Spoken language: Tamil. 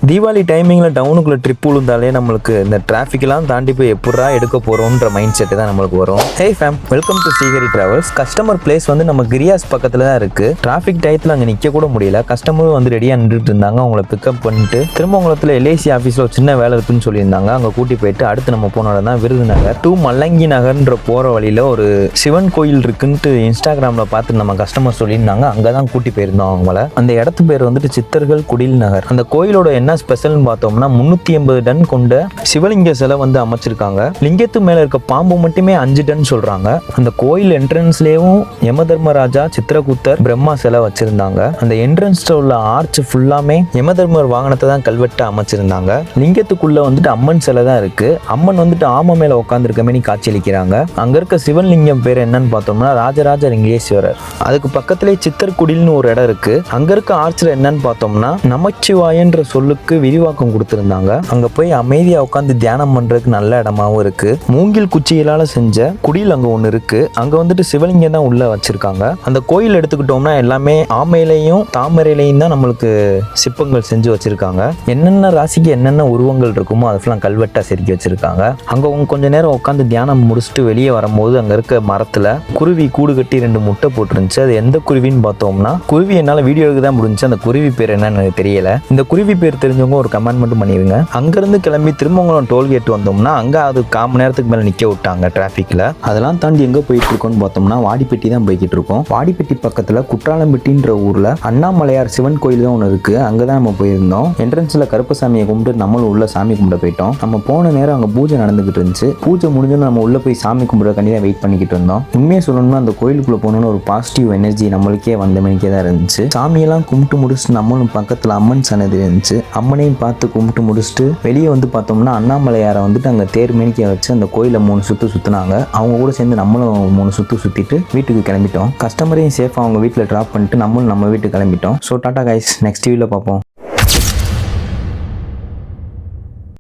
தீபாவளி டைமிங்கில் டவுனுக்குள்ளே ட்ரிப் விழுந்தாலே நம்மளுக்கு இந்த டிராஃபிக்லாம் தாண்டி போய் எப்படா எடுக்க போகிறோன்ற மைண்ட் செட்டு தான் நம்மளுக்கு வரும். ஹே fame, welcome to Srihari travels. Customer place வந்து நம்ம கிரியாஸ் பக்கத்தில் தான் இருக்குது. டிராஃபிக் டயத்தில் அங்கே நிற்க கூட முடியல. கஸ்டமரும் வந்து ரெடியாக நின்றுட்டு இருந்தாங்க. அவங்கள பிக்கப் பண்ணிட்டு திருமங்கலத்தில் எல்ஐசி ஆஃபீஸில் ஒரு சின்ன வேலை இருக்குன்னு சொல்லியிருந்தாங்க. அங்கே கூட்டி போயிட்டு அடுத்து நம்ம போன இடம் தான் விருதுநகர் டு மல்லங்கி நகர்ன்ற போகிற வழியில் ஒரு சிவன் கோயில் இருக்குன்ட்டு இன்ஸ்டாகிராமில் பார்த்து நம்ம கஸ்டமர் சொல்லியிருந்தாங்க. அங்கே தான் கூட்டி போயிருந்தோம் அவங்கள. அந்த இடத்து பேர் வந்துட்டு சித்தர்கள் குடில் நகர். அந்த கோயிலோட என்ன ஸ்பெஷல்னு பார்த்தோம்னா 380 டன் கொண்ட சிவலிங்க சிலை வந்து அமைச்சிருக்காங்க. லிங்கத்து மேல இருக்க பாம்பு மட்டுமே 5 டன் சொல்றாங்க. அந்த கோயில் என்ட்ரன்ஸ்லயும் யம தர்மராஜா, சித்திரகூத்தர், பிரம்மா சிலை வச்சிருந்தாங்க. அந்த என்ட்ரன்ஸ்ல உள்ள ஆர்ச் ஃபுல்லாமே யம தர்மர் வாகனத்தை தான் கல்வெட்டு அமைச்சிருந்தாங்க. லிங்கத்துக்குள்ள வந்துட்டு அம்மன் சிலை தான் இருக்கு. அம்மன் வந்துட்டு ஆம மேல உட்காந்துருக்க மாதிரி காட்சியளிக்கிறாங்க. அங்க இருக்க சிவலிங்கம் பேர் என்னன்னு பார்த்தோம்னா ராஜராஜ லிங்கேஸ்வரர். அதுக்கு பக்கத்திலே சித்தர்குடில்னு ஒரு இடம் இருக்கு. அங்க இருக்க ஆர்ச்ல என்னன்னு பார்த்தோம்னா நமச்சிவாயன்ற சொல்லுக்கு விரிவாக்கம் கொடுத்திருந்தாங்க. அங்க போய் அமைதியா உட்காந்து தியானம் பண்றதுக்கு நல்ல இடமாவும் இருக்கு. மூங்கில் குச்சிகளால செஞ்ச குடில் அங்க ஒண்ணு இருக்கு. அங்க வந்துட்டு சிவலிங்கம் தான் உள்ள வச்சிருக்காங்க. அந்த கோயில் எடுத்துக்கிட்டோம்னா எல்லாமே ஆமையிலையும் தாமரையிலையும் தான் நம்மளுக்கு சிற்பங்கள் செஞ்சு வச்சிருக்காங்க. என்னென்ன ராசிக்கு என்னென்ன உருவங்கள் இருக்குமோ அதெல்லாம் கல்வெட்டா செதுக்கி வச்சிருக்காங்க. அங்க கொஞ்ச நேரம் உட்காந்து தியானம் முடிச்சுட்டு வெளியே வரும்போது அங்க இருக்க மரத்துல குருவி கூடு கட்டி 2 முட்டை போட்டுருந்துச்சு. அது எந்த குருவின்னு பார்த்தோம்னா, குருவி என்னால வீடியோக்கு தான் முடிஞ்சு. அந்த குருவி பேர் என்னன்னு எனக்கு தெரியல. இந்த குருவி பேர் தெரிஞ்சவங்க ஒரு கமெண்ட் மட்டும் பண்ணிருங்க. அங்கிருந்து கிளம்பி திருமங்கலம் டோல்கேட் வந்தோம்னா அங்க அது 1/4 மணி நேரத்துக்கு மேல நிக்க விட்டாங்க டிராபிக்ல. அதெல்லாம் தாண்டி எங்க போயிட்டு இருக்கோம்னு பார்த்தோம்னா வாடிப்பட்டி தான் போய்கிட்டு இருக்கோம். வாடிப்பட்டி பக்கத்துல குற்றாலம்பட்டின்ற ஊர்ல அண்ணாமலையார் சிவன் கோயில் தான் ஒன்று இருக்கு. அங்கதான் நம்ம போயிருந்தோம். என்ட்ரன்ஸ்ல கருப்பசாமியை கும்பிட்டு நம்மளும் உள்ள சாமி கும்பிட போயிட்டோம். நம்ம போன நேரம் அங்க பூஜை நடந்துகிட்டு இருந்துச்சு. பூஜை முடிஞ்சு நம்ம உள்ள போய் சாமி கும்பிடுறதுக்காண்டி தான் வெயிட் பண்ணிக்கிட்டு இருந்தோம். உண்மையை சொல்லணும்னா அந்த கோயிலுக்குள்ள போனோம்னு ஒரு பாசிட்டிவ் எனர்ஜி நம்மளுக்கே வந்த மணிக்கே தான் இருந்துச்சு. சாமியெல்லாம் கும்பிட்டு முடிச்சுட்டு நம்மளும் பக்கத்துல அம்மன் சன்னதி இருந்துச்சு. அம்மனையும் பார்த்து கும்பிட்டு முடிச்சுட்டு வெளியே வந்து பார்த்தோம்னா அண்ணாமலையாரை வந்துட்டு அங்கே தேர் மேனிக்க வச்சு அந்த கோயிலை 3 சுற்று சுற்றினாங்க. அவங்க கூட சேர்ந்து நம்மளும் 3 சுற்று சுற்றிட்டு வீட்டுக்கு கிளம்பிட்டோம். கஸ்டமரையும் சேஃபாக அவங்க வீட்டில் ட்ராப் பண்ணிட்டு நம்மளும் நம்ம வீட்டுக்கு கிளம்பிட்டோம். ஸோ டாடா கைஸ், நெக்ஸ்ட் வீடியோவில் பார்ப்போம்.